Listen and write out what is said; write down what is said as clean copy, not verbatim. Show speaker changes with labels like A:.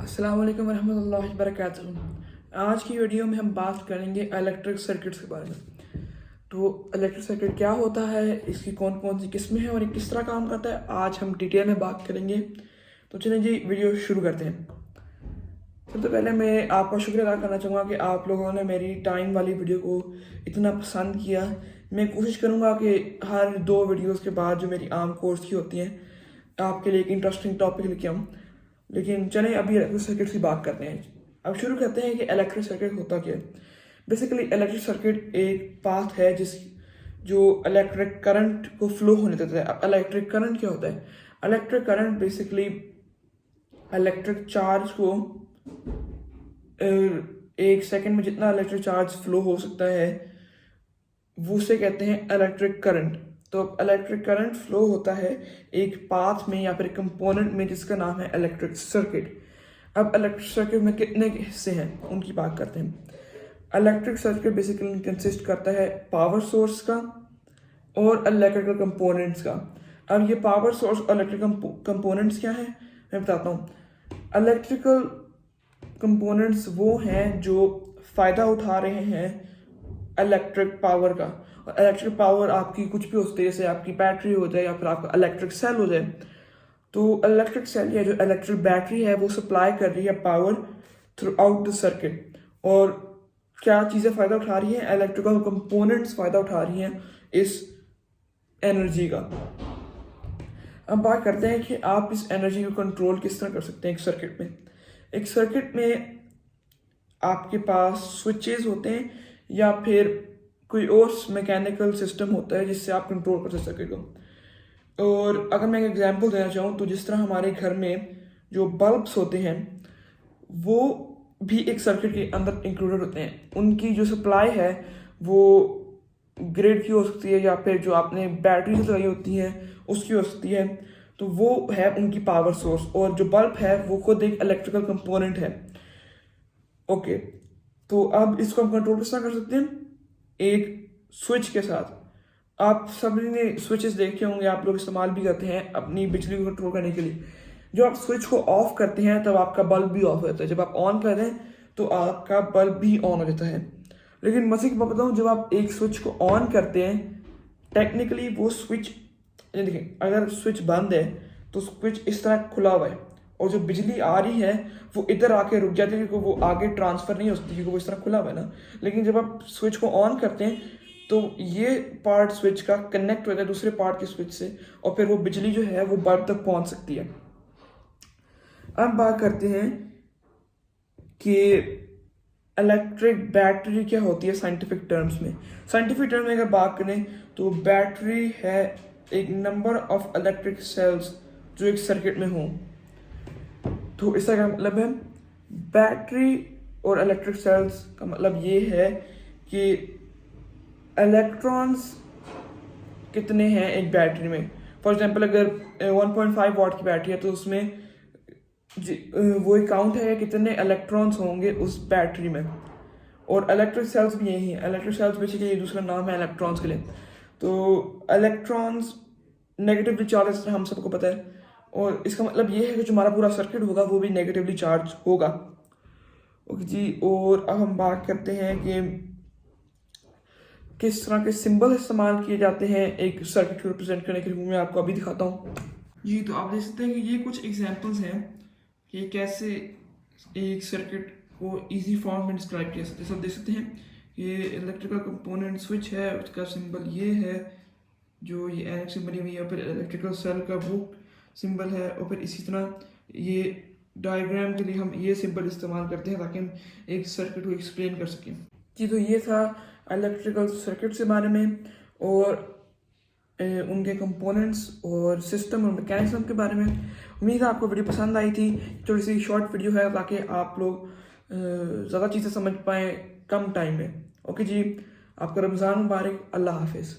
A: अस्सलाम वालेकुम रहमतुल्लाहि व बरकातहू। आज की वीडियो में हम बात करेंगे इलेक्ट्रिक सर्किट्स के बारे में। तो इलेक्ट्रिक सर्किट क्या होता है, इसकी कौन कौन सी किस्में हैं और ये किस तरह काम करता है, आज हम डिटेल में बात करेंगे। तो चलिए जी वीडियो शुरू करते हैं। सबसे पहले मैं आपका शुक्रिया अदा करना चाहूँगा कि आप लोगों ने मेरी टाइम वाली वीडियो को इतना पसंद किया। मैं कोशिश करूँगा कि हर 2 वीडियोस के बाद जो मेरी आम कोर्स की होती हैं आपके लिए एक इंटरेस्टिंग टॉपिक लेके आऊँ। लेकिन चलें अभी इलेक्ट्रिक सर्किट की बात करते हैं। अब शुरू करते हैं कि इलेक्ट्रिक सर्किट होता क्या है। बेसिकली इलेक्ट्रिक सर्किट एक पाथ है जो इलेक्ट्रिक करंट को फ्लो होने देता है। अब इलेक्ट्रिक करंट क्या होता है? Electric current basically electric charge को एक सेकंड में जितना इलेक्ट्रिक चार्ज फ्लो हो सकता है वो उसे कहते हैं इलेक्ट्रिक करंट। तो इलेक्ट्रिक करंट फ्लो होता है एक पाथ में या फिर एक कंपोनेंट में जिसका नाम है इलेक्ट्रिक सर्किट। अब इलेक्ट्रिक सर्किट में कितने हिस्से हैं उनकी बात करते हैं। इलेक्ट्रिक सर्किट बेसिकली कंसिस्ट करता है पावर सोर्स का और इलेक्ट्रिकल कंपोनेंट्स का। अब ये पावर सोर्स और इलेक्ट्रिकल कंपोनेंट्स क्या हैं मैं बताता हूँ। इलेक्ट्रिकल कंपोनेंट्स वो हैं जो फ़ायदा उठा रहे हैं इलेक्ट्रिक पावर का। और इलेक्ट्रिक पावर आपकी कुछ भी हो सकती है, जैसे आपकी बैटरी हो जाए या फिर आपका इलेक्ट्रिक सेल हो जाए। तो इलेक्ट्रिक सेल या जो इलेक्ट्रिक बैटरी है वो सप्लाई कर रही है power through out the circuit. और क्या चीज़ें फ़ायदा उठा रही हैं? इलेक्ट्रिकल कंपोनेंट्स फ़ायदा उठा रही हैं इस एनर्जी का। अब बात करते हैं कि आप इस एनर्जी को कंट्रोल किस तरह कर सकते हैं। एक सर्किट में आपके पास स्विचेस होते हैं या फिर कोई और मैकेनिकल सिस्टम होता है जिससे आप कंट्रोल कर सकते हो। और अगर मैं एक एग्जांपल देना चाहूँ तो जिस तरह हमारे घर में जो बल्ब्स होते हैं वो भी एक सर्किट के अंदर इंक्लूडेड होते हैं। उनकी जो सप्लाई है वो ग्रिड की हो सकती है या फिर जो आपने बैटरी से लगाई होती है उसकी हो सकती है। तो वो है उनकी पावर सोर्स, और जो बल्ब है वो खुद एक इलेक्ट्रिकल कंपोनेंट है। ओके, तो अब इसको हम कंट्रोल किस तरह कर सकते हैं? एक स्विच के साथ। आप सभी ने स्विचेस देखे होंगे, आप लोग इस्तेमाल भी करते हैं अपनी बिजली को कंट्रोल करने के लिए। जो आप स्विच को ऑफ करते हैं तब आपका बल्ब भी ऑफ हो जाता है, जब आप ऑन कर दें तो आपका बल्ब भी ऑन हो जाता है। लेकिन मज़े की बात बताऊँ, जब आप एक स्विच को ऑन करते हैं टेक्निकली वो स्विच, देखिए अगर स्विच बंद है तो स्विच इस तरह खुला हुआ है और जो बिजली आ रही है वो इधर आके रुक जाती है क्योंकि वो आगे ट्रांसफ़र नहीं हो सकती क्योंकि वो इस तरह खुला हुआ है ना। लेकिन जब आप स्विच को ऑन करते हैं तो ये पार्ट स्विच का कनेक्ट होता है दूसरे पार्ट के स्विच से और फिर वो बिजली जो है वो बल्ब तक पहुंच सकती है। अब बात करते हैं कि इलेक्ट्रिक बैटरी क्या होती है साइंटिफिक टर्म्स में। साइंटिफिक टर्म में अगर बात करें तो बैटरी है एक नंबर ऑफ इलेक्ट्रिक सेल्स जो एक सर्किट में हों। तो इसका क्या मतलब है? बैटरी और इलेक्ट्रिक सेल्स का मतलब ये है कि इलेक्ट्रॉन्स कितने हैं एक बैटरी में। फॉर एग्जांपल अगर 1.5 वॉट की बैटरी है तो उसमें वो एक काउंट है कितने इलेक्ट्रॉन्स होंगे उस बैटरी में। और इलेक्ट्रिक सेल्स भी यही है। इलेक्ट्रिक सेल्स बेसिकली दूसरा नाम है इलेक्ट्रॉन्स के लिए। तो इलेक्ट्रॉन्स नेगेटिवली चार्ज हम सबको पता है, और इसका मतलब ये है कि जो हमारा पूरा सर्किट होगा वो भी नेगेटिवली चार्ज होगा। ओके जी, और अब हम बात करते हैं कि किस तरह के सिंबल इस्तेमाल किए जाते हैं एक सर्किट को रिप्रेजेंट करने के लिए। मैं आपको अभी दिखाता हूँ जी। तो आप देख सकते हैं कि ये कुछ एग्जांपल्स हैं कि कैसे एक सर्किट को इजी फॉर्म में डिस्क्राइब किया सकते हैं। सब देख सकते हैं ये इलेक्ट्रिकल कंपोनेंट स्विच है, उसका सिंबल ये है जो ये एन से बनी हुई है, फिर इलेक्ट्रिकल सेल का वो सिंबल है, और फिर इसी तरह ये डायग्राम के लिए हम ये सिंबल इस्तेमाल करते हैं ताकि हम एक सर्किट को एक्सप्लेन कर सकें जी। तो ये था इलेक्ट्रिकल सर्किट के बारे में और उनके कंपोनेंट्स और सिस्टम और मैकेनिज्म के बारे में। उम्मीद है आपको वीडियो पसंद आई थी। थोड़ी सी शॉर्ट वीडियो है ताकि आप लोग ज़्यादा चीज़ें समझ पाएँ कम टाइम में। ओके जी, आपका रमज़ान मुबारक। अल्लाह हाफिज़।